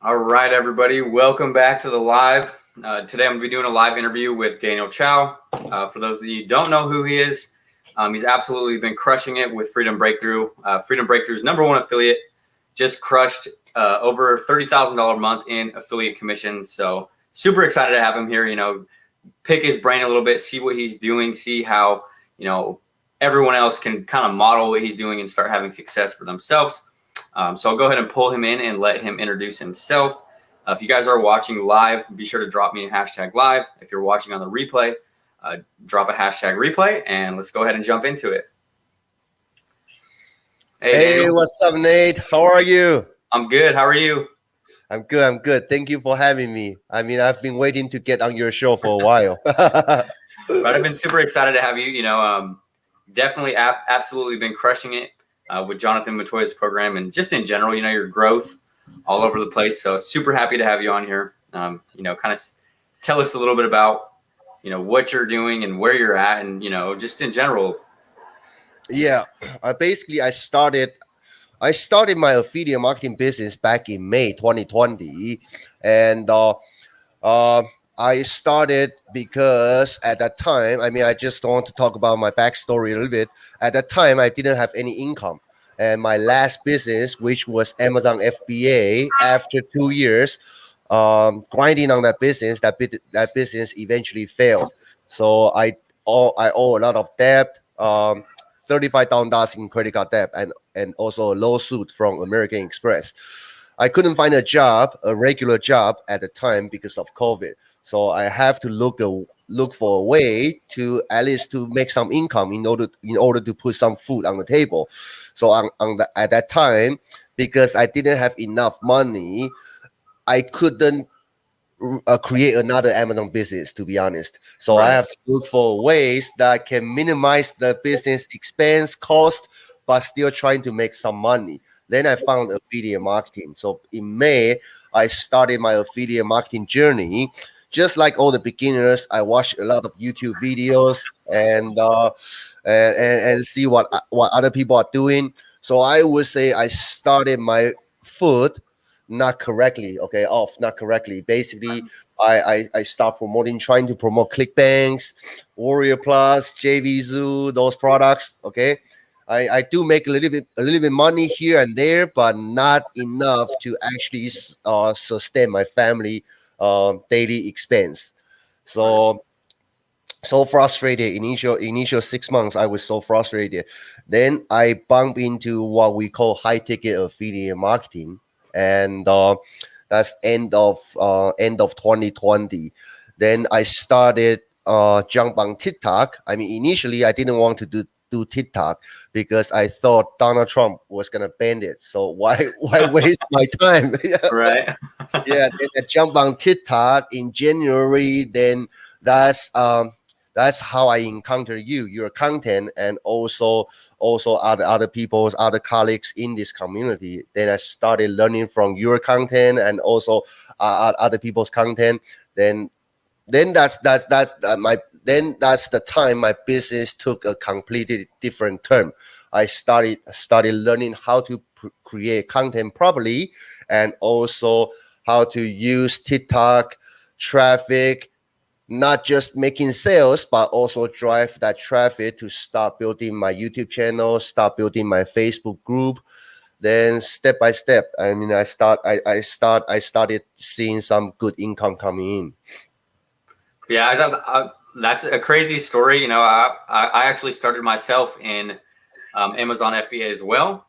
All right, everybody, welcome back to the live. Today I'm going to be doing a live interview with Chou. For those of you who don't know who he is, he's absolutely been crushing it with Freedom Breakthrough. Freedom Breakthrough's #1 affiliate, just crushed over $30,000 a month in affiliate commissions. So super excited to have him here. Pick his brain a little bit, see what he's doing, see how everyone else can kind of model what he's doing and start having success for themselves. So I'll go ahead and pull him in and let him introduce himself. If you guys are watching live, be sure to drop me a hashtag live. If you're watching on the replay, drop a hashtag replay, and let's go ahead and jump into it. Hey, Daniel. What's up, Nate? How are you? I'm good. How are you? I'm good. I'm good. Thank you for having me. I mean, I've been waiting to get on your show for a while. Right, I've been super excited to have you. Definitely absolutely been crushing it with Jonathan Matoya's program and just in general, your growth all over the place. So super happy to have you on here. Kind of tell us a little bit about, what you're doing and where you're at and, just in general. Yeah, I started my affiliate marketing business back in May 2020, and uh, I started because at that time, I mean, I just want to talk about my backstory a little bit. At that time, I didn't have any income. And my last business, which was Amazon FBA, after 2 years grinding on that business eventually failed. So I owe a lot of debt, $35,000 in credit card debt, and also a lawsuit from American Express. I couldn't find a regular job at the time because of COVID. So I have to look for a way to at least to make some income in order to put some food on the table. So at that time, because I didn't have enough money, I couldn't create another Amazon business, to be honest. So I Right. have to look for ways that can minimize the business expense cost, but still trying to make some money. Then I found affiliate marketing. So in May, I started my affiliate marketing journey. Just like all the beginners, I watched a lot of YouTube videos and see what other people are doing. So I would say I started my foot not correctly, okay, off not correctly. Basically, I start trying to promote ClickBanks, Warrior Plus, JV Zoo, those products. Okay, I do make a little bit money here and there, but not enough to actually sustain my family daily expense. Right. So frustrated. Initial 6 months, I was so frustrated. Then I bump into what we call high ticket affiliate marketing, and that's end of 2020. Then I started jump on TikTok. I mean, initially I didn't want to do TikTok because I thought Donald Trump was gonna ban it. So why why waste my time? Right. Yeah, then I jump on TikTok in January. Then that's um that's how I encounter your content, and also other people's other colleagues in this community. Then I started learning from your content and also other people's content. Then that's the time my business took a completely different turn. I started learning how to create content properly, and also how to use TikTok traffic, not just making sales, but also drive that traffic to start building my YouTube channel, start building my Facebook group. Then step by step, I mean, I started seeing some good income coming in. Yeah, that's a crazy story. I actually started myself in Amazon FBA as well,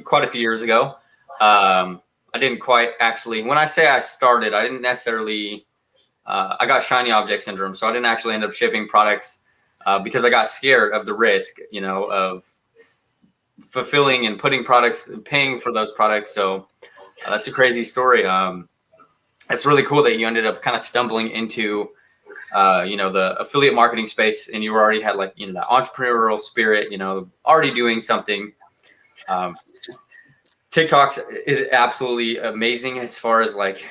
quite a few years ago. I didn't quite actually, when I say I started, I didn't necessarily, I got shiny object syndrome. So I didn't actually end up shipping products because I got scared of the risk, of fulfilling and putting products, paying for those products. So that's a crazy story. It's really cool that you ended up kind of stumbling into the affiliate marketing space, and you already had like, that entrepreneurial spirit, already doing something. TikTok is absolutely amazing as far as like,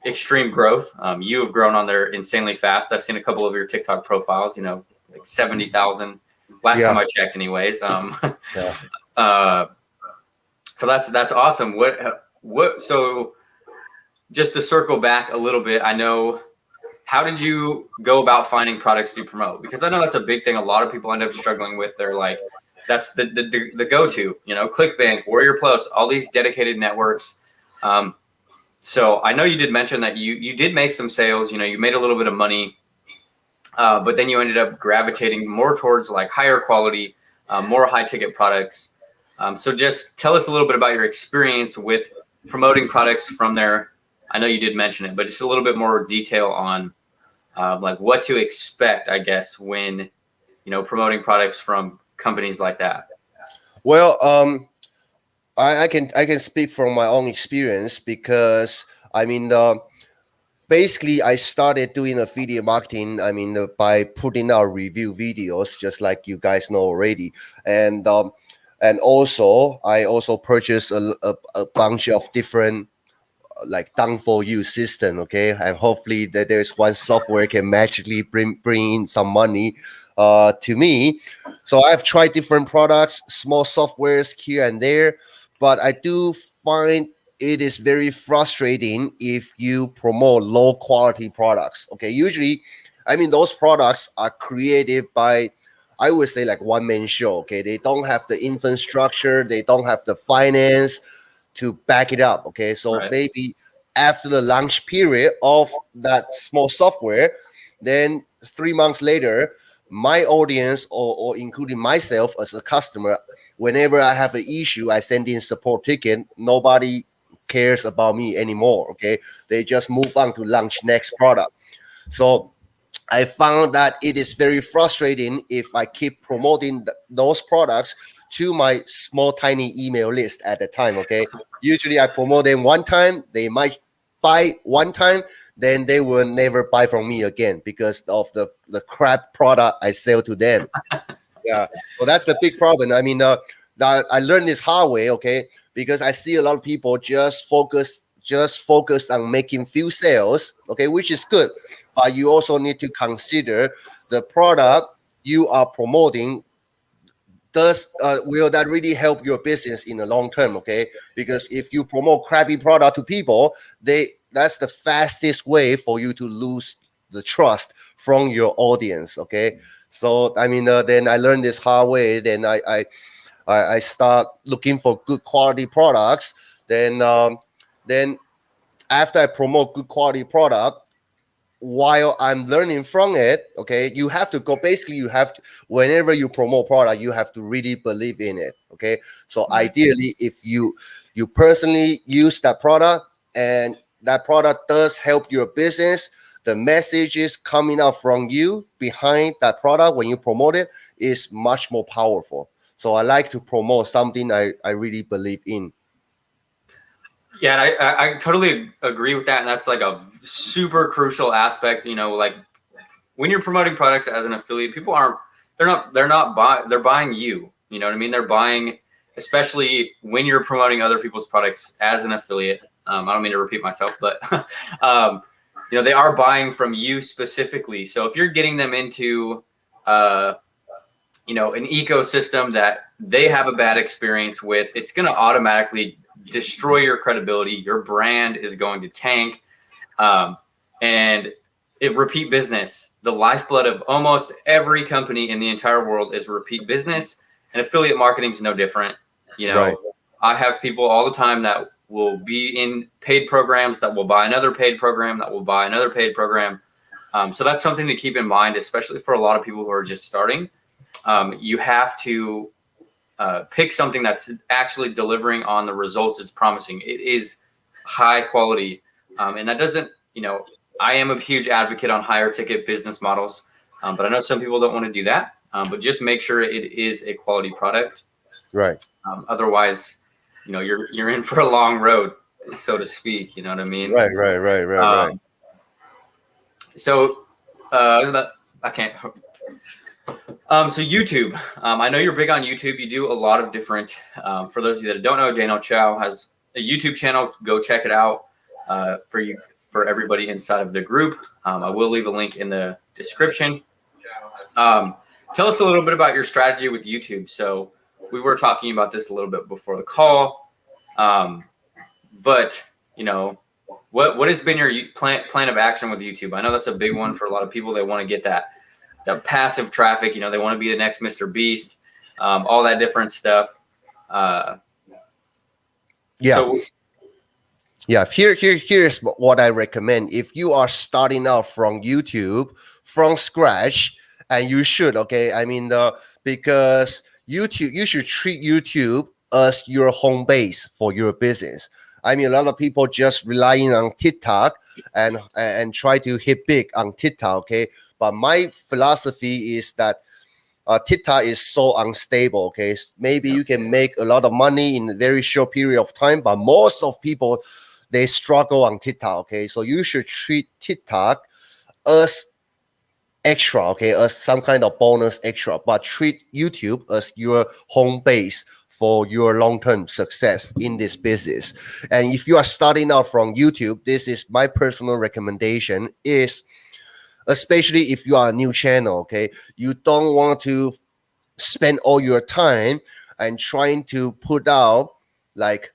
extreme growth. You have grown on there insanely fast. I've seen a couple of your TikTok profiles, like 70,000 last time Yeah, I checked anyways. yeah. Uh, so that's awesome. So just to circle back a little bit, I know, how did you go about finding products to promote? Because I know that's a big thing a lot of people end up struggling with. They're like, that's the go-to, ClickBank, Warrior Plus, all these dedicated networks. So I know you did mention that you did make some sales, you made a little bit of money, but then you ended up gravitating more towards like higher quality, more high ticket products. So just tell us a little bit about your experience with promoting products from there. I know you did mention it, but just a little bit more detail on like what to expect, I guess, when, promoting products from companies like that. Well, I can speak from my own experience because I mean, basically I started doing affiliate marketing. I mean, by putting out review videos, just like you guys know already, and also I also purchased a bunch of different like done for you system, okay, and hopefully that there's one software can magically bring in some money to me. So I've tried different products, small softwares here and there, but I do find it is very frustrating if you promote low quality products. Okay, usually, I mean, those products are created by, I would say, like one man show. Okay, they don't have the infrastructure, they don't have the finance to back it up. Okay, so Right. maybe after the launch period of that small software, then 3 months later, my audience or including myself as a customer, whenever I have an issue, I send in support ticket. Nobody cares about me anymore. Okay, they just move on to launch next product. So I found that it is very frustrating if I keep promoting those products to my small tiny email list at the time. Okay, usually I promote them one time, they might buy one time, then they will never buy from me again because of the crap product I sell to them. Yeah, so that's the big problem. I mean, that I learned this hard way, okay, because I see a lot of people just focus on making few sales, okay, which is good, but you also need to consider the product you are promoting. Does will that really help your business in the long term? Okay, because if you promote crappy product to people, that's the fastest way for you to lose the trust from your audience. Okay, so I mean, then I learned this hard way. Then I start looking for good quality products. Then after I promote good quality product, while I'm learning from it, okay, you have to go. Basically, you have to, whenever you promote product, you have to really believe in it. Okay, so Right. ideally, if you personally use that product and that product does help your business, the messages coming out from you behind that product when you promote it is much more powerful. So I like to promote something I really believe in. Yeah, I totally agree with that, and that's like a super crucial aspect. Like when you're promoting products as an affiliate, people aren't they're buying you. You know what I mean? They're buying, especially when you're promoting other people's products as an affiliate. I don't mean to repeat myself, but um, they are buying from you specifically. So if you're getting them into uh, an ecosystem that they have a bad experience with, it's going to automatically destroy your credibility. Your brand is going to tank. And repeat business, the lifeblood of almost every company in the entire world is repeat business, and affiliate marketing is no different. Right. I have people all the time that will be in paid programs that will buy another paid program that will buy another paid program. So that's something to keep in mind, especially for a lot of people who are just starting. You have to pick something that's actually delivering on the results it's promising. It is high quality, and that doesn't, I am a huge advocate on higher ticket business models, but I know some people don't want to do that. But just make sure it is a quality product. Right. Otherwise, you're in for a long road, so to speak. You know what I mean? Right. So I can't. So YouTube, I know you're big on YouTube. You do a lot of different. For those of you that don't know, Daniel Chou has a YouTube channel. Go check it out for everybody inside of the group. I will leave a link in the description. Tell us a little bit about your strategy with YouTube. So we were talking about this a little bit before the call. but what has been your plan of action with YouTube? I know that's a big one for a lot of people. They want to get that passive traffic. They want to be the next Mr. Beast, all that different stuff. Yeah. So Yeah, here's what I recommend. If you are starting out from YouTube from scratch, and you should, okay, I mean, because YouTube, you should treat YouTube as your home base for your business. I mean, a lot of people just relying on TikTok and try to hit big on TikTok, okay. But my philosophy is that TikTok is so unstable. Okay, maybe you can make a lot of money in a very short period of time, but most of people they struggle on TikTok. Okay, so you should treat TikTok as extra, okay, as some kind of bonus extra, but treat YouTube as your home base for your long-term success in this business. And if you are starting out from YouTube, this is my personal recommendation is, especially if you are a new channel, okay, you don't want to spend all your time and trying to put out like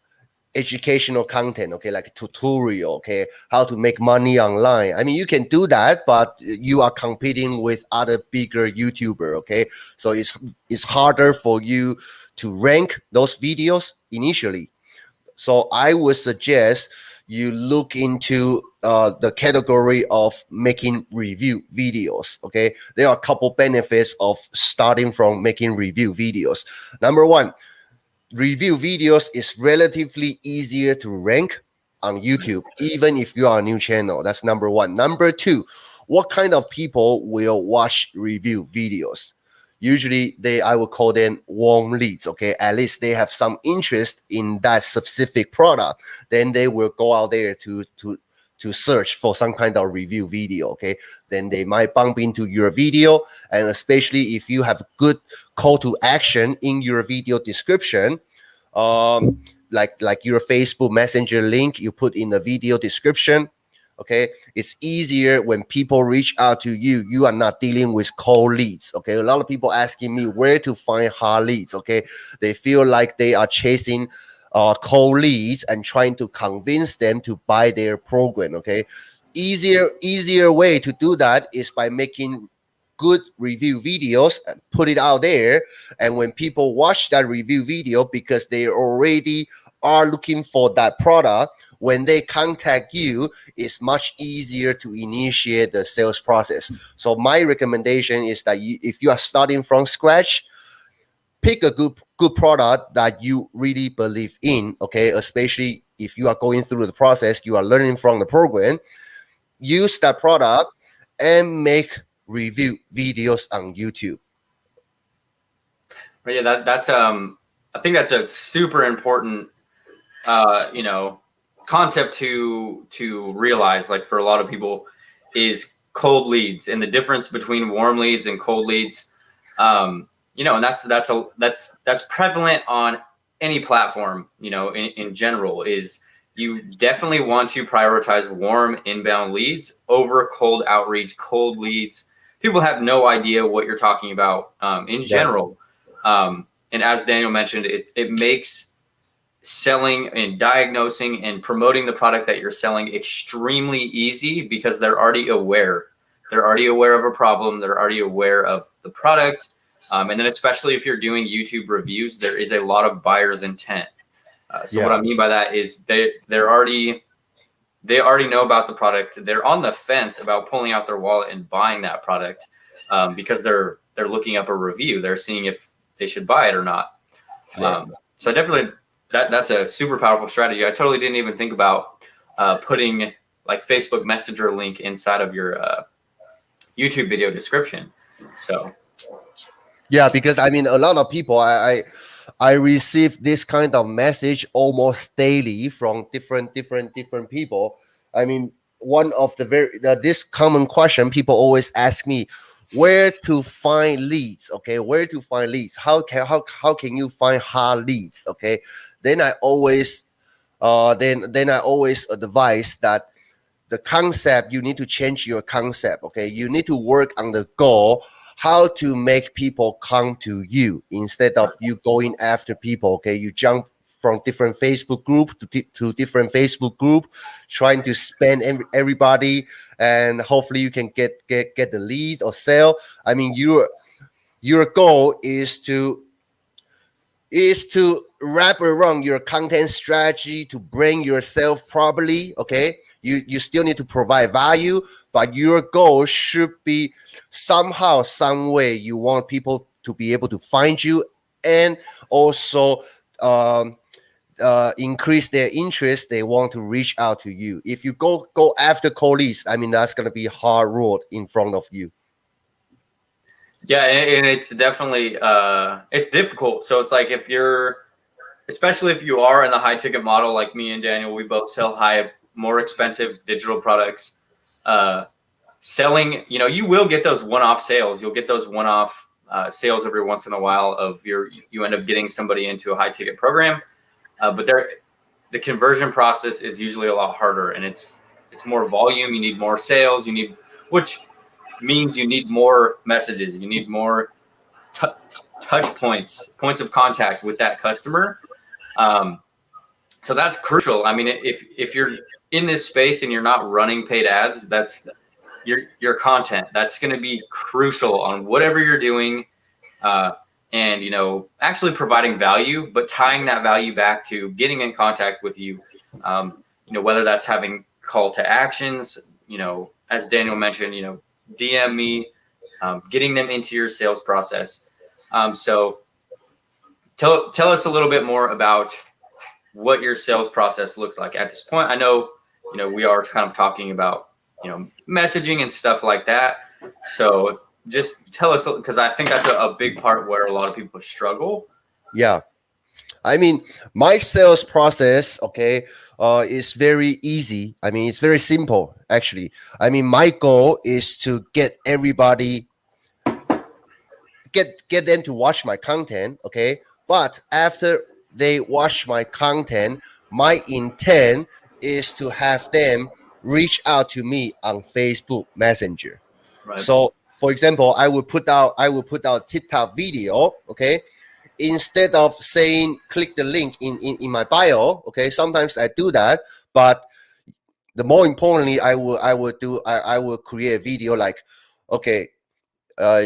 educational content, okay, like tutorial, okay, how to make money online. I mean, you can do that, but you are competing with other bigger YouTuber, okay, so it's harder for you to rank those videos initially. So I would suggest you look into the category of making review videos. Okay, there are a couple benefits of starting from making review videos. Number one, review videos is relatively easier to rank on YouTube, even if you are a new channel. That's number one. Number two, what kind of people will watch review videos? Usually I would call them warm leads. Okay, at least they have some interest in that specific product. Then they will go out there to search for some kind of review video. Okay, then they might bump into your video, and especially if you have good call to action in your video description, like your Facebook Messenger link you put in the video description. Okay, it's easier when people reach out to you. You are not dealing with cold leads. Okay, a lot of people asking me where to find hard leads. Okay, they feel like they are chasing cold leads and trying to convince them to buy their program. Okay, easier way to do that is by making good review videos and put it out there. And when people watch that review video, because they already are looking for that product, when they contact you, it's much easier to initiate the sales process. So my recommendation is that if you are starting from scratch, pick a good product that you really believe in. Okay, especially if you are going through the process, you are learning from the program. Use that product and make review videos on YouTube. But yeah, that's I think that's a super important concept to realize, like for a lot of people, is cold leads and the difference between warm leads and cold leads. And that's prevalent on any platform, in general. Is you definitely want to prioritize warm inbound leads over cold outreach. Cold leads, people have no idea what you're talking about in general. And as Daniel mentioned, it makes selling and diagnosing and promoting the product that you're selling extremely easy, because they're already aware. They're already aware of a problem. They're already aware of the product. And then especially if you're doing YouTube reviews, there is a lot of buyer's intent. What I mean by that is they already know about the product. They're on the fence about pulling out their wallet and buying that product because they're looking up a review. They're seeing if they should buy it or not. So definitely that's a super powerful strategy. I totally didn't even think about putting like Facebook Messenger link inside of your YouTube video description. So yeah, because I mean, a lot of people, I receive this kind of message almost daily from different people. I mean, one of this common question people always ask me, where to find leads? Okay, where to find leads? How can you find hard leads? Okay, then I always advise that the concept, you need to change your concept. Okay, you need to work on the goal, how to make people come to you instead of you going after people. Okay, you jump from different Facebook group to different Facebook group, trying to spam everybody, and hopefully you can get the leads or sell. I mean, your goal is to wrap around your content strategy to bring yourself properly. Okay, you still need to provide value, but your goal should be somehow, some way you want people to be able to find you, and also um, increase their interest. They want to reach out to you. If you go after colleagues, I mean, that's going to be a hard road in front of you. Yeah, and it's definitely it's difficult. So it's like especially if you are in the high ticket model, like me and Daniel, we both sell more expensive digital products. Selling, you will get those one-off sales. You'll get those one-off sales every once in a while you end up getting somebody into a high ticket program. But the conversion process is usually a lot harder, and it's more volume. You need more sales. Which means you need more messages. You need more touch points of contact with that customer. So that's crucial. I mean, if you're in this space and you're not running paid ads, that's your content. That's going to be crucial on whatever you're doing. And actually providing value, but tying that value back to getting in contact with you. Whether that's having call to actions, as Daniel mentioned, DM me, getting them into your sales process. So tell us a little bit more about what your sales process looks like at this point. I know, we are kind of talking about, messaging and stuff like that. So just tell us, because I think that's a big part where a lot of people struggle. Yeah. I mean, my sales process, okay, is very easy. I mean, it's very simple, actually. I mean, my goal is to get everybody, get them to watch my content, okay? But after they watch my content, my intent is to have them reach out to me on Facebook Messenger. Right. So, for example, I will put out TikTok video, okay? Instead of saying click the link in my bio, okay? Sometimes I do that, but the more importantly, I will create a video like, okay,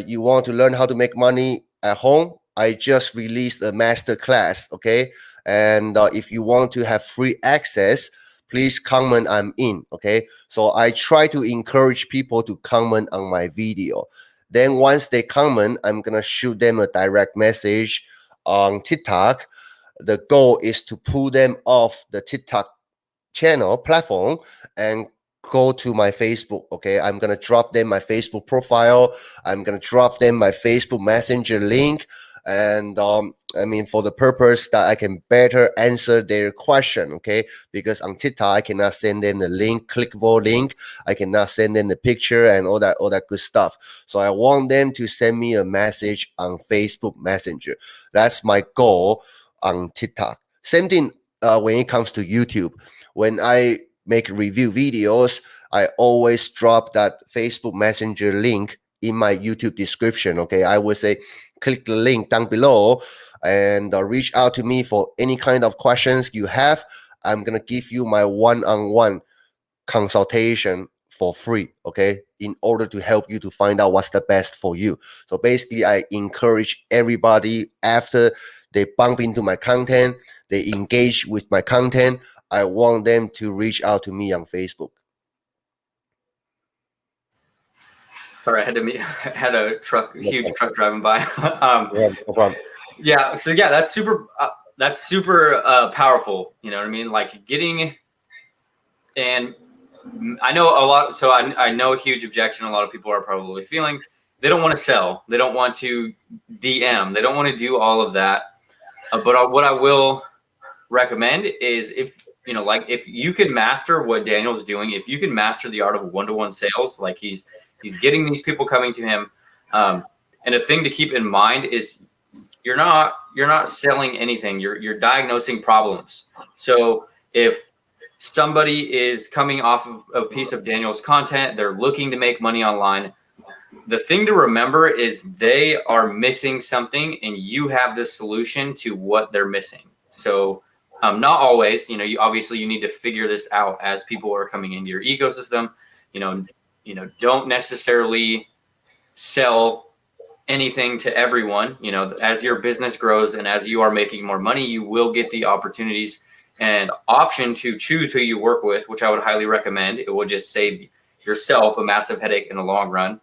you want to learn how to make money at home? I just released a master class, okay? And if you want to have free access, please comment I'm in, okay? So I try to encourage people to comment on my video. Then once they comment, I'm gonna shoot them a direct message on TikTok. The goal is to pull them off the TikTok channel platform and go to my Facebook. Okay, I'm gonna drop them my Facebook profile. I'm gonna drop them my Facebook Messenger link, and I mean, for the purpose that I can better answer their question. Okay, because on TikTok I cannot send them the link, clickable link. I cannot send them the picture and all that good stuff. So I want them to send me a message on Facebook Messenger. That's my goal on TikTok. Same thing when it comes to YouTube. When I make review videos, I always drop that Facebook Messenger link in my YouTube description. Okay, I will say click the link down below and reach out to me for any kind of questions you have. I'm gonna give you my one-on-one consultation for free, okay, in order to help you to find out what's the best for you. So basically, I encourage everybody, after they bump into my content, they engage with my content, I want them to reach out to me on Facebook. Sorry, I had a huge truck driving by. Yeah, no problem. Yeah. So yeah, that's super powerful. You know what I mean? Like and I know a lot. So I know a huge objection a lot of people are probably feeling. They don't want to sell. They don't want to DM. They don't want to do all of that. But what I will recommend is if you can master what Daniel's doing, if you can master the art of one-to-one sales, like he's getting these people coming to him. And a thing to keep in mind is you're not selling anything. You're diagnosing problems. So if somebody is coming off of a piece of Daniel's content, they're looking to make money online, the thing to remember is they are missing something and you have the solution to what they're missing. So Not always, you obviously you need to figure this out as people are coming into your ecosystem. Don't necessarily sell anything to everyone. As your business grows and as you are making more money, you will get the opportunities and option to choose who you work with, which I would highly recommend. It will just save yourself a massive headache in the long run.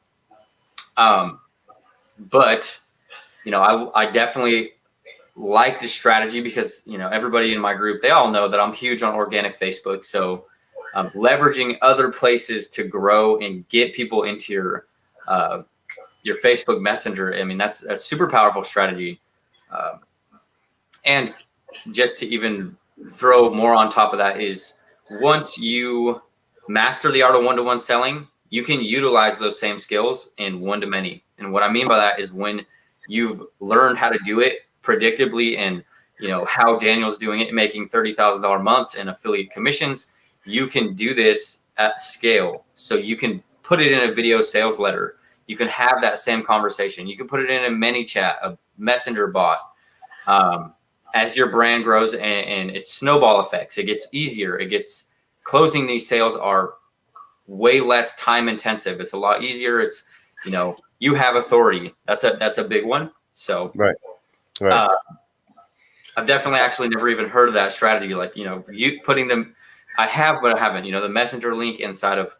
But I definitely like this strategy because everybody in my group, they all know that I'm huge on organic Facebook. So leveraging other places to grow and get people into your Facebook Messenger. I mean, that's a super powerful strategy. And just to even throw more on top of that is once you master the art of one-to-one selling, you can utilize those same skills in one-to-many. And what I mean by that is when you've learned how to do it predictably and how Daniel's doing it, making $30,000 months in affiliate commissions, you can do this at scale. So you can put it in a video sales letter. You can have that same conversation. You can put it in a mini chat, a messenger bot. As your brand grows and it's snowball effects, it gets easier. Closing these sales are way less time intensive. It's a lot easier. It's, you have authority. That's a big one. So right. I've definitely actually never even heard of that strategy. Like, you putting them, I have, but I haven't, the messenger link inside of,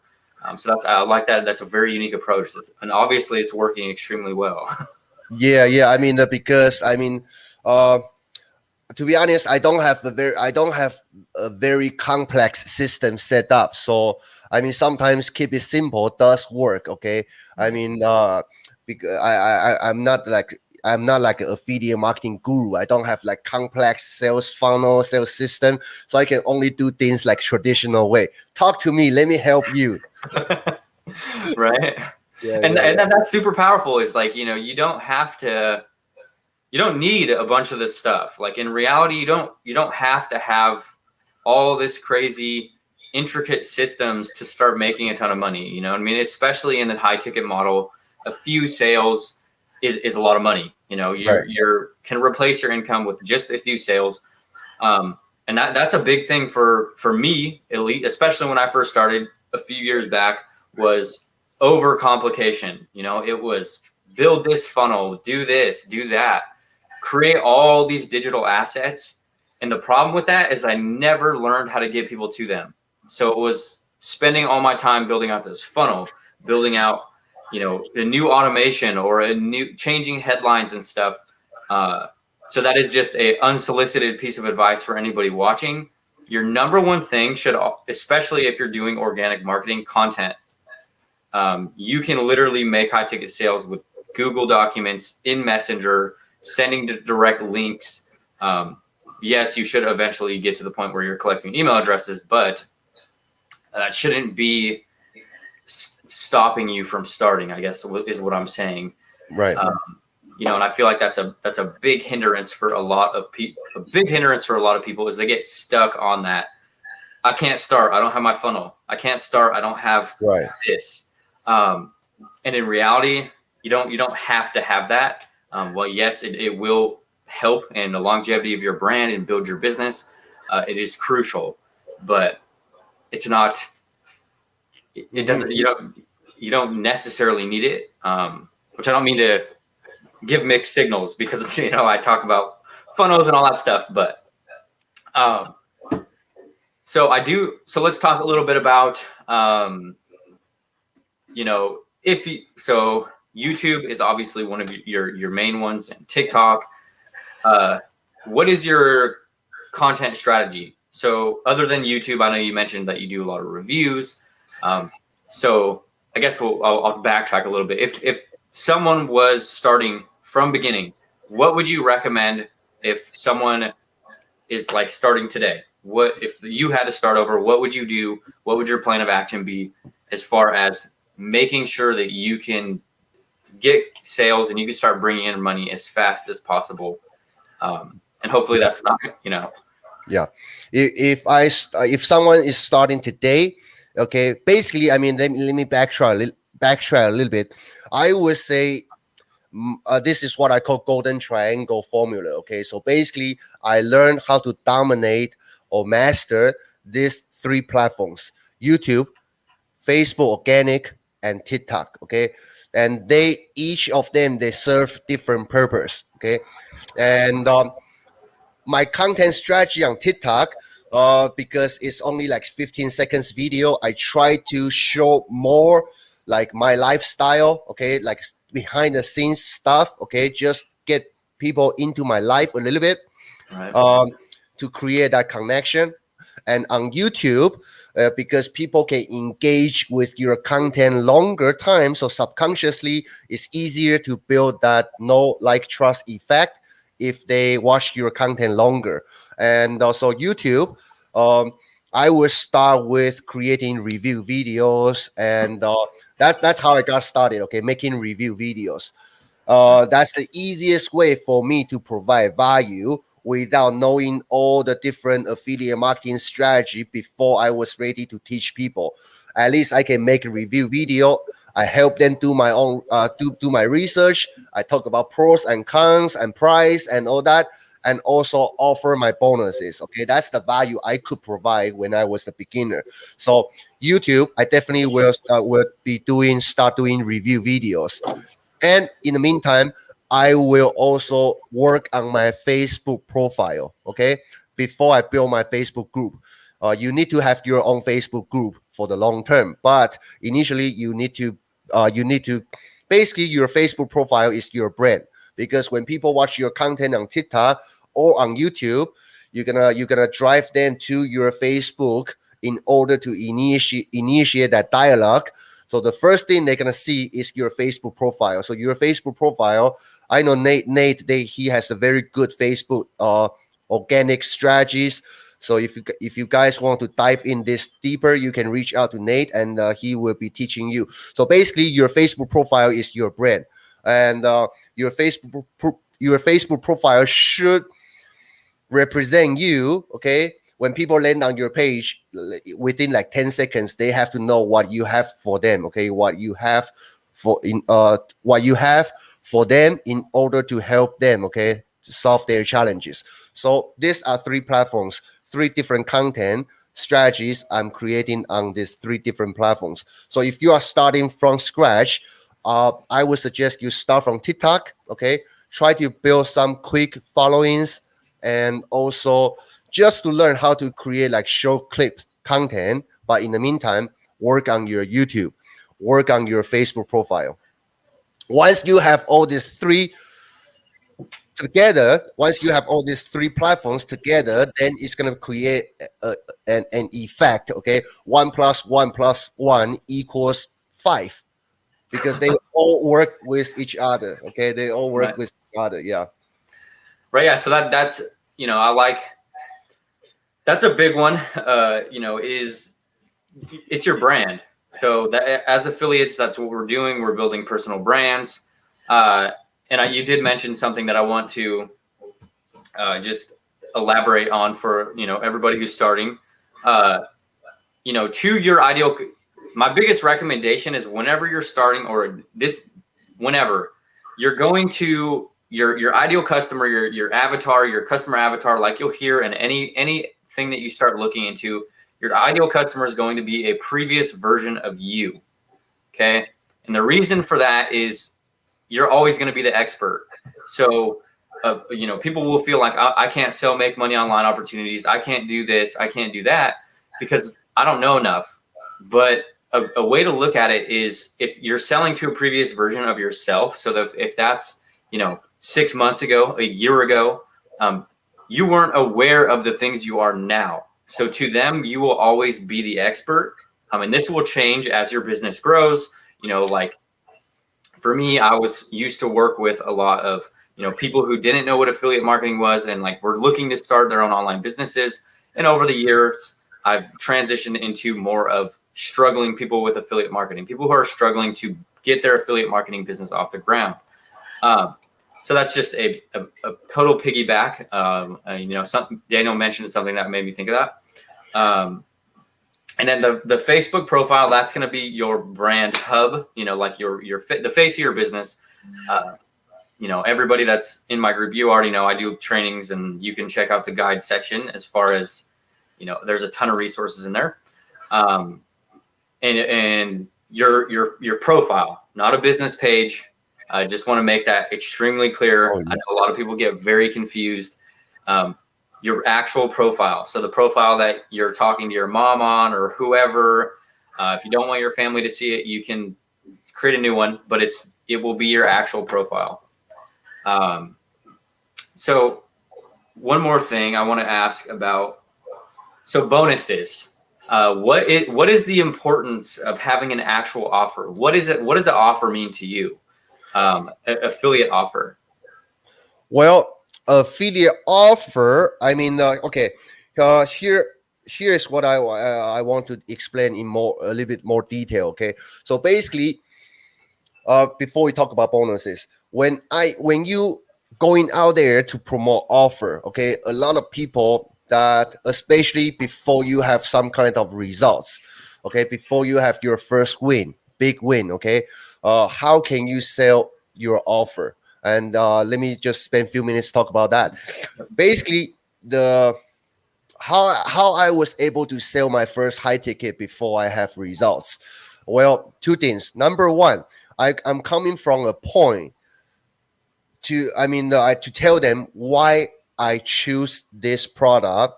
so I like that. That's a very unique approach. And obviously it's working extremely well. Yeah. I mean, because to be honest, I don't have a very complex system set up. So I mean, sometimes keep it simple does work. Okay, I mean, because I'm not like an affiliate marketing guru. I don't have like complex sales funnel, sales system. So I can only do things like traditional way. Talk to me. Let me help you. Right. And that's super powerful. Is like, you don't need a bunch of this stuff. Like in reality, you don't have to have all this crazy intricate systems to start making a ton of money. You know what I mean? Especially in the high ticket model, a few sales is a lot of money. You can replace your income with just a few sales. And that's a big thing for me, especially when I first started a few years back, was overcomplication. It was build this funnel, do this, do that, create all these digital assets. And the problem with that is I never learned how to get people to them. So it was spending all my time building out this funnel, building out, a new automation or a new changing headlines and stuff. So that is just a unsolicited piece of advice for anybody watching. Your number one thing should, especially if you're doing organic marketing content, you can literally make high ticket sales with Google Documents in Messenger, sending direct links. Yes, you should eventually get to the point where you're collecting email addresses, but that shouldn't be stopping you from starting, I guess, is what I'm saying. Right. And I feel like that's a big hindrance for a lot of people. A big hindrance for a lot of people is they get stuck on that. I can't start. I don't have my funnel. I can't start. I don't have this. And in reality, you don't have to have that. Well, yes, it will help in the longevity of your brand and build your business. It is crucial, but it's not. It doesn't. You don't necessarily need it. Which I don't mean to give mixed signals because I talk about funnels and all that stuff, but so let's talk a little bit about YouTube is obviously one of your main ones, and TikTok. What is your content strategy? So other than YouTube, I know you mentioned that you do a lot of reviews. So I guess I'll backtrack a little bit. If someone was starting from beginning, what would you recommend if someone is like starting today? What if you had to start over? What would you do? What would your plan of action be as far as making sure that you can get sales and you can start bringing in money as fast as possible? And hopefully that's not, Yeah. If someone is starting today, okay, basically, I mean, let me backtrack a little bit. I would say This is what I call golden triangle formula. Okay, so basically, I learned how to dominate or master these three platforms: YouTube, Facebook organic, and TikTok. Okay, and they each of them they serve different purpose. Okay, and my content strategy on TikTok, because it's only like 15 seconds video, I try to show more like my lifestyle, okay, like behind the scenes stuff, okay, just get people into my life a little bit, Right. um, to create that connection. And on YouTube, because people can engage with your content longer time, so subconsciously it's easier to build that know like trust effect if they watch your content longer. And also YouTube, um, I will start with creating review videos, and that's how I got started. Okay, making review videos. That's the easiest way for me to provide value without knowing all the different affiliate marketing strategy before I was ready to teach people. At least I can make a review video. I help them do my own do my research. I talk about pros and cons and price and all that, and also offer my bonuses. Okay, that's the value I could provide when I was a beginner. So YouTube, I definitely will be start doing review videos. And in the meantime, I will also work on my Facebook profile. Okay, before I build my Facebook group, you need to have your own Facebook group for the long term. But initially, you need to basically your Facebook profile is your brand, because when people watch your content on TikTok or on YouTube, you're gonna drive them to your Facebook in order to initiate that dialogue. So the first thing they're gonna see is your Facebook profile. So your Facebook profile, I know he has a very good Facebook organic strategies. So if you guys want to dive in this deeper, you can reach out to Nate, and he will be teaching you. So basically, your Facebook profile is your brand, and your Facebook profile should represent you. Okay, when people land on your page, within like 10 seconds they have to know what you have for them. Okay, what you have for them in order to help them, okay, to solve their challenges. So these are three platforms, three different content strategies I'm creating on these three different platforms. So if you are starting from scratch, I would suggest you start from TikTok. Okay, try to build some quick followings, and also just to learn how to create like short clip content. But in the meantime, work on your YouTube, work on your Facebook profile. Once you have all these three together, once you have all these three platforms together, then it's going to create an effect. Okay, 1 + 1 + 1 equals 5, because they all work with each other. Okay, they all work Right. with each other. Yeah. Right. Yeah. So that's I like that's a big one. Is it's your brand. So that as affiliates, that's what we're doing. We're building personal brands. You did mention something that I want to just elaborate on for everybody who's starting. To your ideal. My biggest recommendation is whenever you're starting, whenever you're going to your ideal customer, your avatar, your customer avatar, like you'll hear in anything that you start looking into, your ideal customer is going to be a previous version of you. Okay. And the reason for that is you're always going to be the expert. So, people will feel like I can't make money online opportunities. I can't do this. I can't do that because I don't know enough. But a way to look at it is if you're selling to a previous version of yourself. So that if that's, 6 months ago, a year ago, you weren't aware of the things you are now. So to them, you will always be the expert. And this will change as your business grows. Like for me, I was used to work with a lot of, people who didn't know what affiliate marketing was and like were looking to start their own online businesses. And over the years, I've transitioned into more of struggling people with affiliate marketing, people who are struggling to get their affiliate marketing business off the ground. So that's just a total piggyback. Daniel mentioned something that made me think of that. And then the Facebook profile, that's going to be your brand hub, like the face of your business. everybody that's in my group, you already know I do trainings, and you can check out the guide section as far as, there's a ton of resources in there. Um, and your profile, not a business page. I just want to make that extremely clear. Oh, I yeah. know a lot of people get very confused. Your actual profile. So the profile that you're talking to your mom on or whoever. If you don't want your family to see it, you can create a new one, but it will be your actual profile. So one more thing I want to ask about. So bonuses. What is the importance of having an actual offer? What is it? What does the offer mean to you? Affiliate offer. Well, affiliate offer. I mean, okay. Here's what I want to explain in a little bit more detail. Okay, so basically, before we talk about bonuses, when you going out there to promote offer, okay, a lot of people that, especially before you have some kind of results, okay, before you have your first win, big win, okay, how can you sell your offer? And let me just spend a few minutes to talk about that. Basically, the how I was able to sell my first high ticket before I have results. Well, two things. Number one, I'm coming from a point to tell them why I choose this product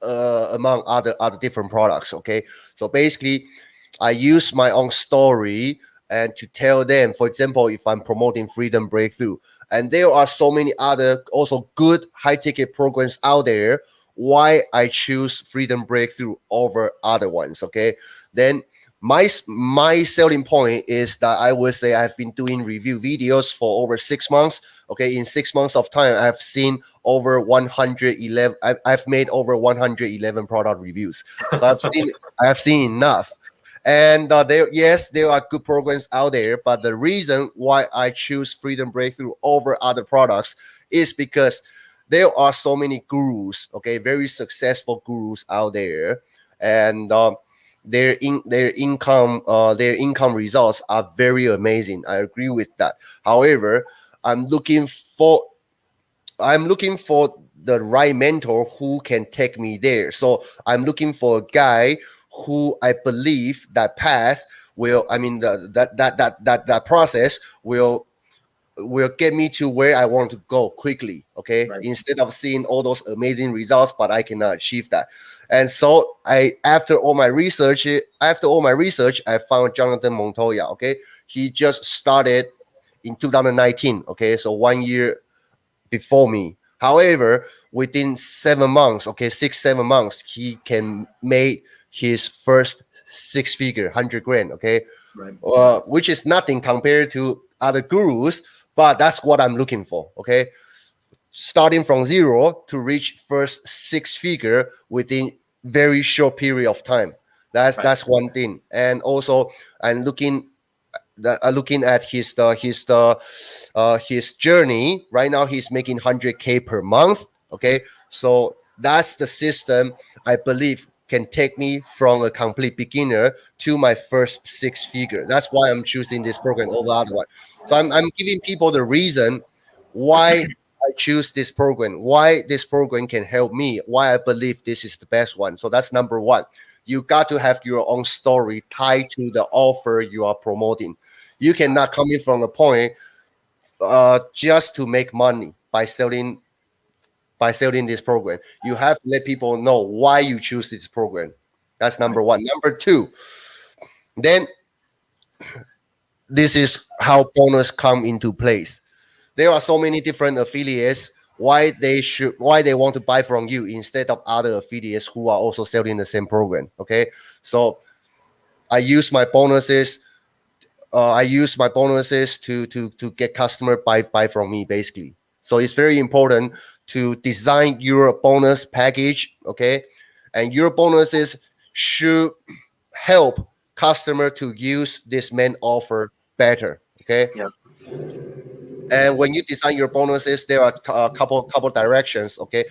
among other different products. Okay, so basically, I use my own story and to tell them, for example, if I'm promoting Freedom Breakthrough, and there are so many other also good high ticket programs out there, why I choose Freedom Breakthrough over other ones. Okay, then my selling point is that I would say I've been doing review videos for over 6 months. Okay, in 6 months of time, I've seen over 111. I've made over 111 product reviews. So I've seen enough. And there are good programs out there, but the reason why I choose Freedom Breakthrough over other products is because there are so many gurus, okay, very successful gurus out there, and their income results are very amazing. I agree with that. However, I'm looking for the right mentor who can take me there. So I'm looking for a guy who I believe that path will, I mean, that process will get me to where I want to go quickly. Okay. Right. Instead of seeing all those amazing results, but I cannot achieve that. And so after all my research, I found Jonathan Montoya. Okay. He just started in 2019. Okay. So 1 year before me. However, within 7 months, okay, 6, 7 months, he can make his first six figure, 100 grand, okay, Right. which is nothing compared to other gurus, but that's what I'm looking for, okay, starting from zero to reach first six figure within very short period of time. That's one thing, and also I'm looking at his journey. Right now he's making 100K per month. Okay, so that's the system I believe can take me from a complete beginner to my first six figure. That's why I'm choosing this program over the other one. So I'm giving people the reason why I choose this program, why this program can help me, why I believe this is the best one. So that's number one. You got to have your own story tied to the offer you are promoting. You cannot come in from a point just to make money by selling this program. You have to let people know why you choose this program. That's number one. Number two, then this is how bonus come into place. There are so many different affiliates. Why they want to buy from you instead of other affiliates who are also selling the same program. Okay, so I use my bonuses to get customer buy from me basically. So it's very important to design your bonus package, okay, and your bonuses should help customer to use this main offer better, okay. Yep. And when you design your bonuses, there are a couple directions, okay.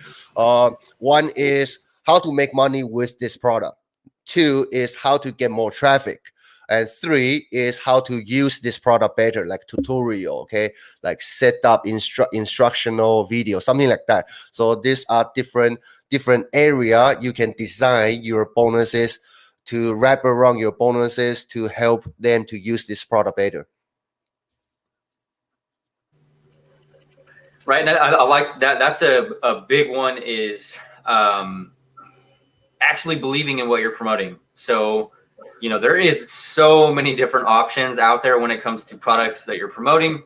One is how to make money with this product. Two is how to get more traffic. and 3 is how to use this product better, like tutorial, okay, like setup, instructional video, something like that. So these are different area you can design your bonuses to wrap around your bonuses to help them to use this product better. Right. And I like that. That's a big one, is actually believing in what you're promoting. So, there is so many different options out there when it comes to products that you're promoting.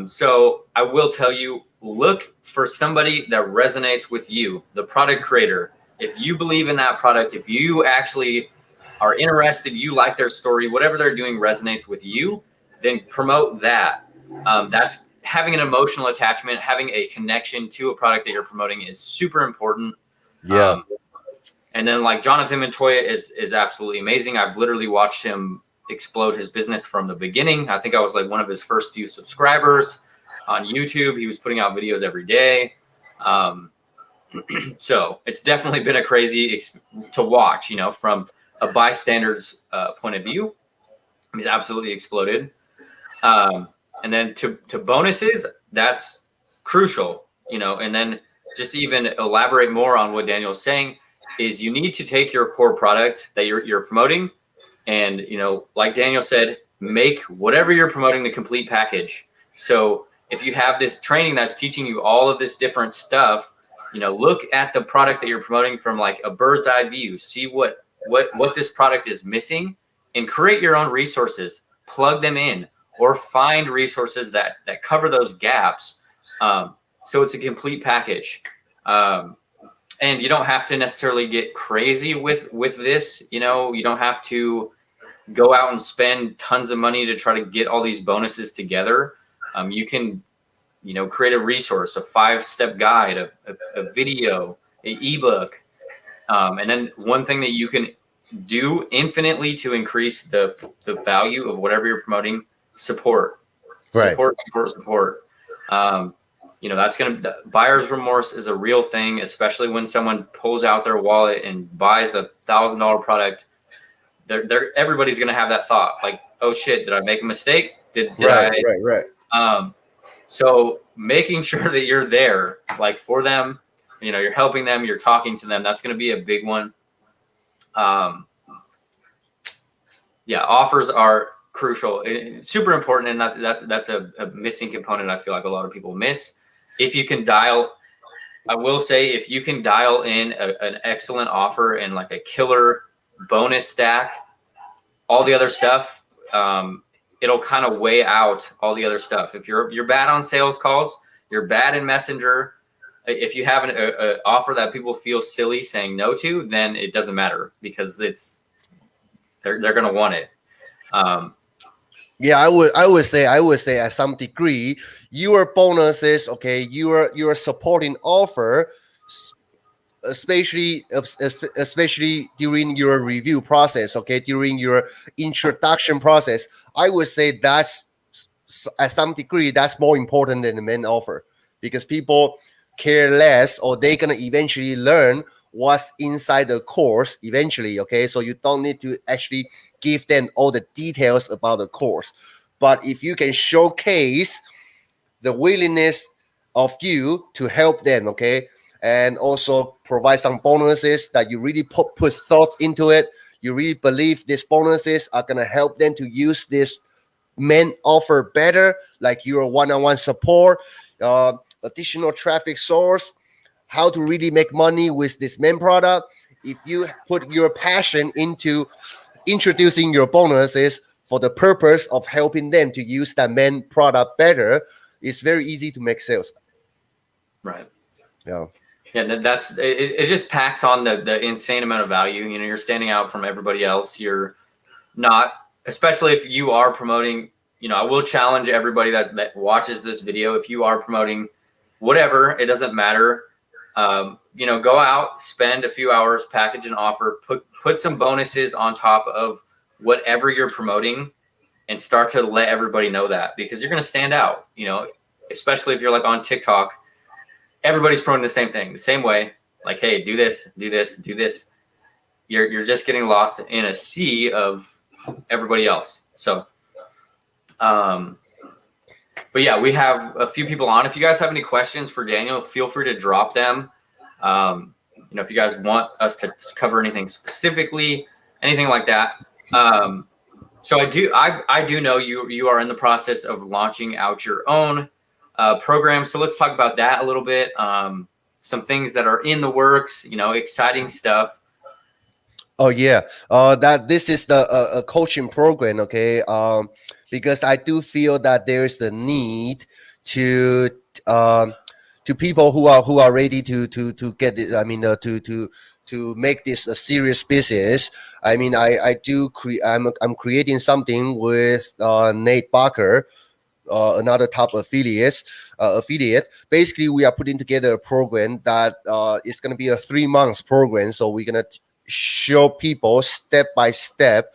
So I will tell you, look for somebody that resonates with you, the product creator. If you believe in that product, if you actually are interested, you like their story, whatever they're doing resonates with you, then promote that. That's having an emotional attachment, having a connection to a product that you're promoting is super important. Yeah. And then like Jonathan Montoya is absolutely amazing. I've literally watched him explode his business from the beginning. I think I was like one of his first few subscribers on YouTube. He was putting out videos every day. So it's definitely been a crazy to watch, from a bystander's point of view. He's absolutely exploded. And then to bonuses, that's crucial, and then just to even elaborate more on what Daniel's saying is you need to take your core product that you're promoting and, like Daniel said, make whatever you're promoting the complete package. So if you have this training that's teaching you all of this different stuff, look at the product that you're promoting from like a bird's eye view, see what this product is missing, and create your own resources, plug them in, or find resources that cover those gaps. So it's a complete package. And you don't have to necessarily get crazy with this. You don't have to go out and spend tons of money to try to get all these bonuses together. You can, create a resource, a 5-step guide, a video, an ebook. And then one thing that you can do infinitely to increase the value of whatever you're promoting, support. Right. Support. That's buyer's remorse is a real thing, especially when someone pulls out their wallet and buys $1,000 product. Everybody's going to have that thought like, oh shit, did I make a mistake? Right. So making sure that you're there, like for them, you're helping them, you're talking to them. That's going to be a big one. Offers are crucial, super important, and that's a missing component. I feel like a lot of people miss. If you can I will say, if you can dial in an excellent offer and like a killer bonus stack, all the other stuff, it'll kind of weigh out all the other stuff. If you're bad on sales calls, you're bad in Messenger. If you have an offer that people feel silly saying no to, then it doesn't matter because they're going to want it. Yeah, I would say at some degree, your bonuses, okay, your supporting offer, especially during your review process, okay, during your introduction process, I would say that's at some degree that's more important than the main offer, because people care less, or they're gonna eventually learn what's inside the course eventually, okay? So you don't need to actually give them all the details about the course. But if you can showcase the willingness of you to help them, okay, and also provide some bonuses that you really put thoughts into it, you really believe these bonuses are going to help them to use this main offer better, like your one-on-one support, additional traffic source, how to really make money with this main product. If you put your passion into introducing your bonuses for the purpose of helping them to use that main product better, it's very easy to make sales. Right. Yeah. Yeah, it just packs on the insane amount of value. You're standing out from everybody else. You're not, especially if you are promoting, I will challenge everybody that watches this video. If you are promoting whatever, it doesn't matter. Go out, spend a few hours, package an offer, put some bonuses on top of whatever you're promoting, and start to let everybody know that, because you're going to stand out, especially if you're like on TikTok, everybody's promoting the same thing, the same way. Like, hey, do this, do this, do this. You're just getting lost in a sea of everybody else. So, but yeah, we have a few people on. If you guys have any questions for Daniel, feel free to drop them. If you guys want us to cover anything specifically, anything like that. So I do know you are in the process of launching out your own program. So let's talk about that a little bit. Some things that are in the works, exciting stuff. Oh yeah, that this is the a coaching program, okay? Because I do feel that there is the need to um, to people who are ready to get it. I mean, to make this a serious business. I mean, I'm creating something with Nate Barker, another top affiliate. Basically, we are putting together a program that is going to be a 3 months program. So we're going to show people step by step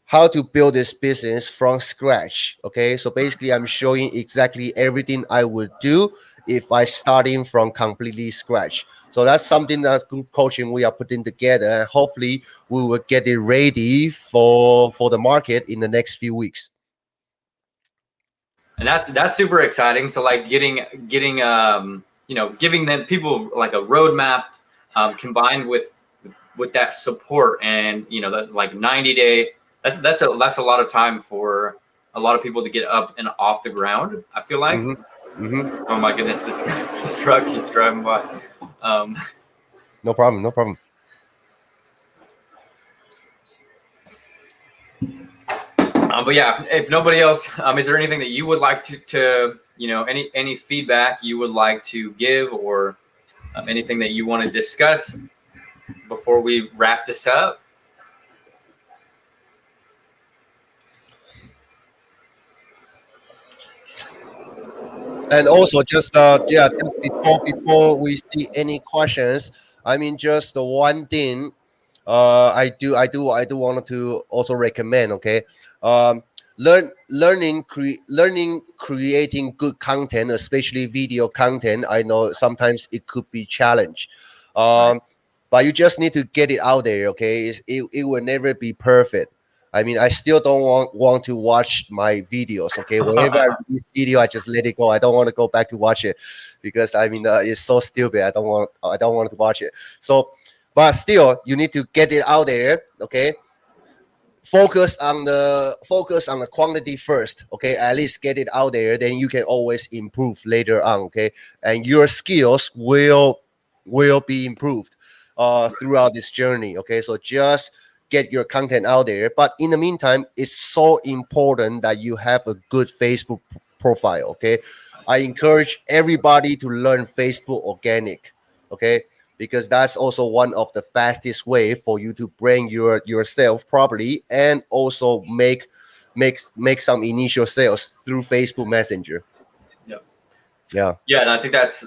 how to build this business from scratch. Okay, so basically, I'm showing exactly everything I would do if I starting from completely scratch. So that's something that group coaching we are putting together, and hopefully we will get it ready for the market in the next few weeks. And that's super exciting. So like getting giving them people like a roadmap combined with that support and that like 90-day, that's a lot of time for a lot of people to get up and off the ground, I feel like. Oh my goodness, this truck keeps driving by. No problem, no problem. But yeah, if nobody else, is there anything that you would like to any feedback you would like to give, or anything that you want to discuss before we wrap this up? And also, just just before we see any questions, I mean, just the one thing, I do want to also recommend. Okay, um, learning creating good content, especially video content. I know sometimes it could be challenge, Right. but you just need to get it out there. Okay, it will never be perfect. I mean, I still don't want to watch my videos. Okay, whenever I release video, I just let it go. I don't want to go back to watch it because I mean it's so stupid. I don't want to watch it. So, but still, you need to get it out there. Okay, focus on the quantity first. Okay, at least get it out there. Then you can always improve later on. Okay, and your skills will be improved throughout this journey. Okay, so just get your content out there. But in the meantime, it's so important that you have a good Facebook profile. Okay, I encourage everybody to learn Facebook organic. Okay, because that's also one of the fastest way for you to brand yourself properly and also make some initial sales through Facebook Messenger. Yep. Yeah. Yeah, and I think that's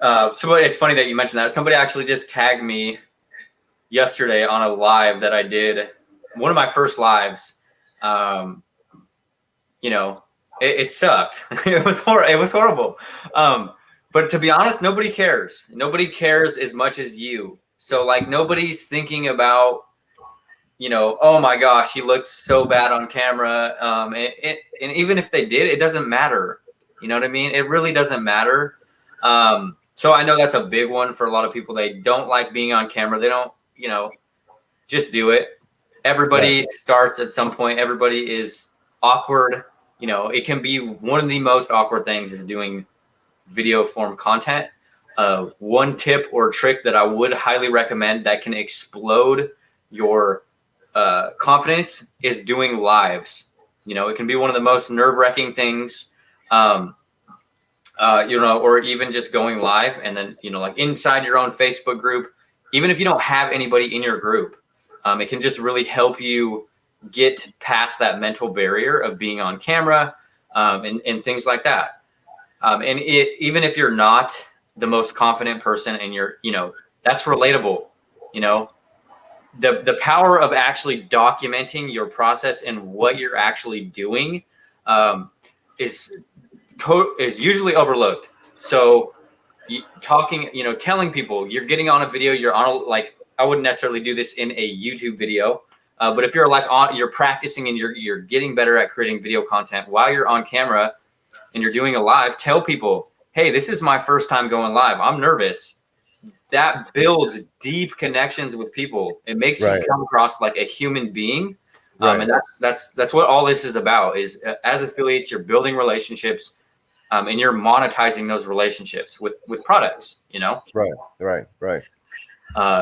it's funny that you mentioned that. Somebody actually just tagged me yesterday on a live that I did, one of my first lives. It sucked. It was horrible. But to be honest, nobody cares. Nobody cares as much as you. So like nobody's thinking about, oh my gosh, he looks so bad on camera. And even if they did, it doesn't matter. You know what I mean? It really doesn't matter. So I know that's a big one for a lot of people. They don't like being on camera. They don't, just do it. Everybody starts at some point. Everybody is awkward. It can be one of the most awkward things is doing video form content. One tip or trick that I would highly recommend that can explode your confidence is doing lives. It can be one of the most nerve-wracking things, or even just going live and then, like inside your own Facebook group, even if you don't have anybody in your group, it can just really help you get past that mental barrier of being on camera, and things like that. Even if you're not the most confident person and that's relatable, the power of actually documenting your process and what you're actually doing, is usually overlooked. So telling people you're getting on a video, you're on like, I wouldn't necessarily do this in a YouTube video. But if you're like you're practicing and you're getting better at creating video content while you're on camera and you're doing a live, tell people, hey, this is my first time going live. I'm nervous. That builds deep connections with people. It makes you come across like a human being. And that's what all this is about, is as affiliates, you're building relationships and you're monetizing those relationships with products, you know? Right.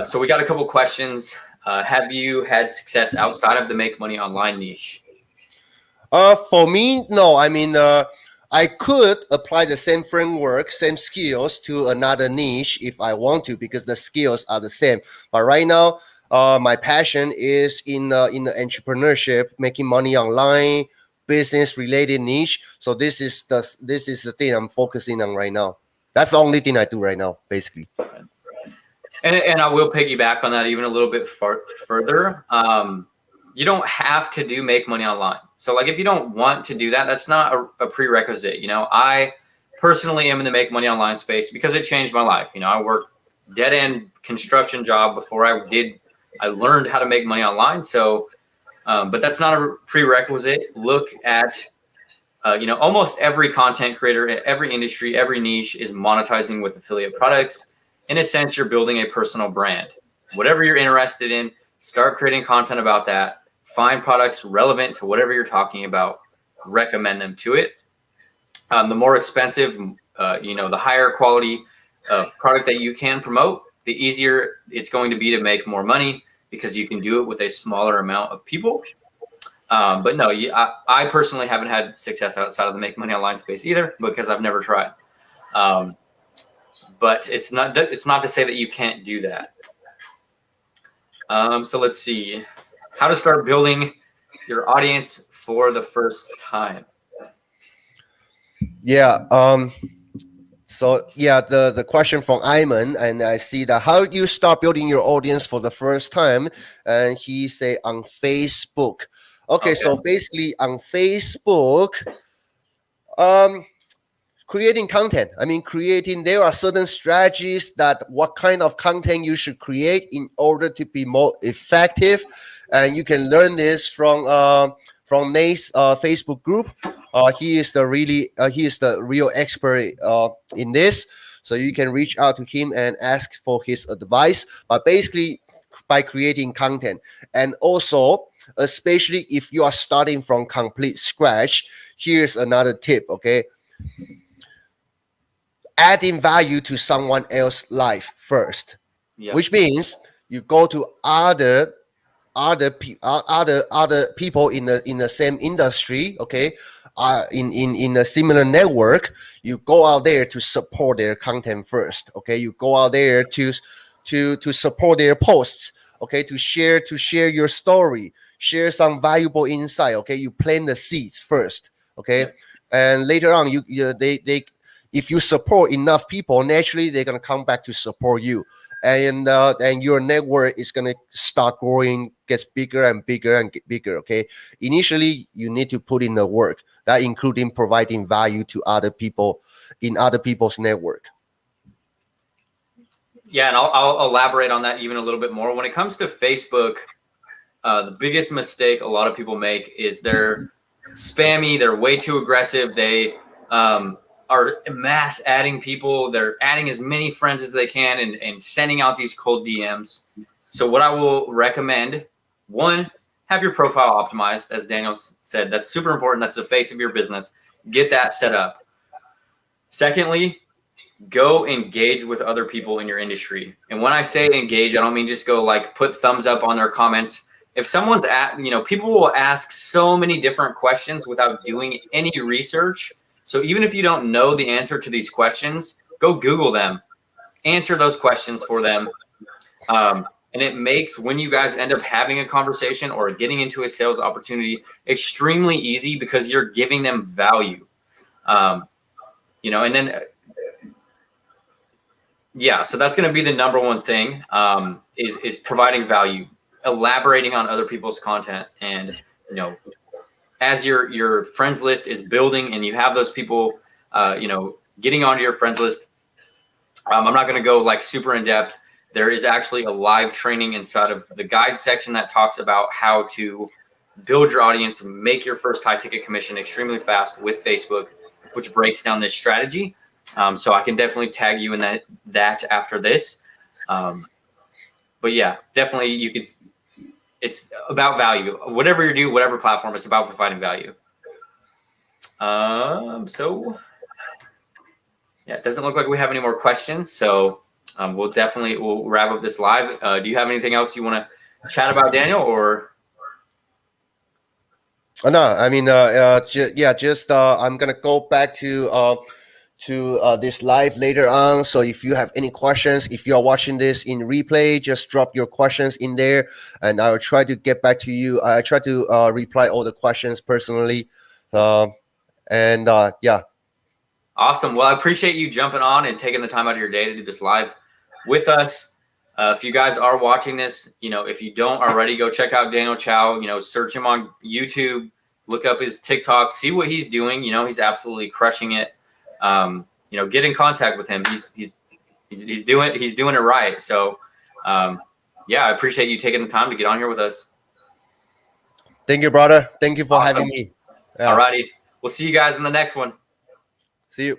So we got a couple questions. Have you had success outside of the make money online niche? For me, no. I mean, I could apply the same framework, same skills to another niche if I want to, because the skills are the same. But right now, my passion is in the entrepreneurship, making money online, business related niche. So this is the thing I'm focusing on right now. That's the only thing I do right now, basically. And I will piggyback on that even a little bit further. You don't have to make money online. So like, if you don't want to do that, that's not a prerequisite. You know, I personally am in the make money online space because it changed my life. You know, I worked dead end construction job before I learned how to make money online. So, but that's not a prerequisite. Look at, you know, almost every content creator, every industry, every niche is monetizing with affiliate products. In a sense, you're building a personal brand. Whatever you're interested in, start creating content about that. Find products relevant to whatever you're talking about. Recommend them to it. The more expensive, you know, the higher quality product that you can promote, the easier it's going to be to make more money, because you can do it with a smaller amount of people. But no, I personally haven't had success outside of the make money online space either, because I've never tried. But it's not to say that you can't do that. So let's see, how to start building your audience for the first time. Yeah. So yeah, the question from Iman, and I see that how you start building your audience for the first time, and he say on Facebook. Okay. So basically on Facebook, creating content. I mean, there are certain strategies that what kind of content you should create in order to be more effective. And you can learn this from Nate's Facebook group. He is the real expert in this. So you can reach out to him and ask for his advice. But basically, by creating content, and also especially if you are starting from complete scratch, here's another tip. Okay. Adding value to someone else's life first, which means you go to other people in the same industry, okay, in a similar network. You go out there to support their content first, okay. You go out there to support their posts, okay, to share your story, share some valuable insight, okay. You plant the seeds first, okay, and later on they if you support enough people, naturally they're gonna come back to support you, and your network is gonna start growing, gets bigger and bigger and bigger. Okay, initially you need to put in the work, that including providing value to other people in other people's network. Yeah, and I'll elaborate on that even a little bit more. When it comes to Facebook, the biggest mistake a lot of people make is they're spammy. They're way too aggressive. They are mass adding people. They're adding as many friends as they can and sending out these cold DMs. So what I will recommend, one, have your profile optimized. As Daniel said, that's super important. That's the face of your business. Get that set up. Secondly, go engage with other people in your industry. And when I say engage, I don't mean just go like put thumbs up on their comments. If someone's people will ask so many different questions without doing any research. So even if you don't know the answer to these questions, go Google them, answer those questions for them. And it makes, when you guys end up having a conversation or getting into a sales opportunity, extremely easy, because you're giving them value. And then, so that's going to be the number one thing, is providing value, elaborating on other people's content. And, as your friends list is building and you have those people, getting onto your friends list, I'm not going to go like super in depth, there is actually a live training inside of the guide section that talks about how to build your audience and make your first high ticket commission extremely fast with Facebook, which breaks down this strategy. So I can definitely tag you in that after this. But yeah, definitely you could. It's about value. Whatever you do, whatever platform, it's about providing value. So yeah, it doesn't look like we have any more questions. So we'll wrap up this live. Do you have anything else you want to chat about, Daniel, or? No, I mean, I'm gonna go back to this live later on. So if you have any questions, if you are watching this in replay, just drop your questions in there, and I will try to get back to you. I try to reply all the questions personally, yeah. Awesome. Well, I appreciate you jumping on and taking the time out of your day to do this live with us. If you guys are watching this, if you don't already, go check out Daniel Chou. Search him on YouTube, look up his TikTok, see what he's doing. He's absolutely crushing it. Get in contact with him. He's doing it right. So, yeah, I appreciate you taking the time to get on here with us. Thank you, brother. Thank you for having me. Yeah. All righty. We'll see you guys in the next one. See you.